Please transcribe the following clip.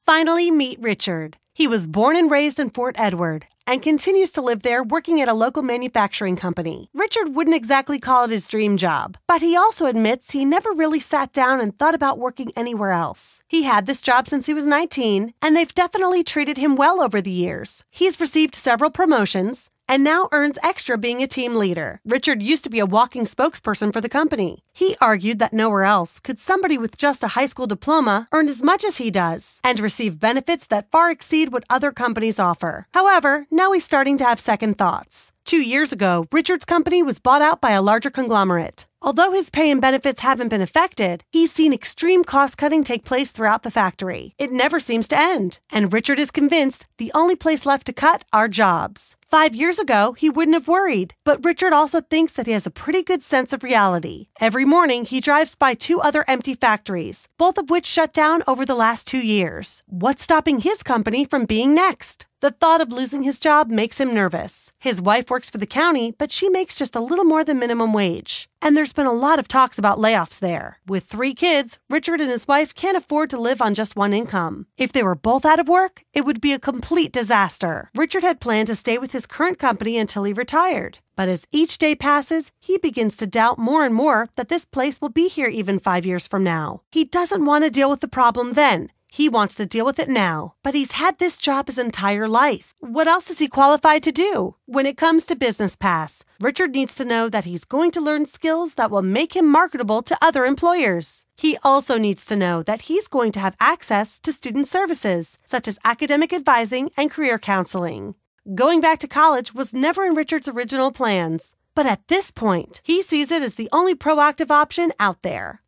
Finally, meet Richard. He was born and raised in Fort Edward and continues to live there working at a local manufacturing company. Richard wouldn't exactly call it his dream job, but he also admits he never really sat down and thought about working anywhere else. He had this job since he was 19, and they've definitely treated him well over the years. He's received several promotions and now earns extra being a team leader. Richard used to be a walking spokesperson for the company. He argued that nowhere else could somebody with just a high school diploma earn as much as he does and receive benefits that far exceed what other companies offer. However, now he's starting to have second thoughts. 2 years ago, Richard's company was bought out by a larger conglomerate. Although his pay and benefits haven't been affected, he's seen extreme cost-cutting take place throughout the factory. It never seems to end, and Richard is convinced the only place left to cut are jobs. 5 years ago, he wouldn't have worried, but Richard also thinks that he has a pretty good sense of reality. Every morning, he drives by 2 other empty factories, both of which shut down over the last 2 years. What's stopping his company from being next? The thought of losing his job makes him nervous. His wife works for the county, but she makes just a little more than minimum wage. And there's been a lot of talks about layoffs there. With 3 kids, Richard and his wife can't afford to live on just one income. If they were both out of work, it would be a complete disaster. Richard had planned to stay with his current company until he retired. But as each day passes, he begins to doubt more and more that this place will be here even 5 years from now. He doesn't want to deal with the problem then. He wants to deal with it now, but he's had this job his entire life. What else is he qualified to do? When it comes to Business Pass, Richard needs to know that he's going to learn skills that will make him marketable to other employers. He also needs to know that he's going to have access to student services, such as academic advising and career counseling. Going back to college was never in Richard's original plans, but at this point, he sees it as the only proactive option out there.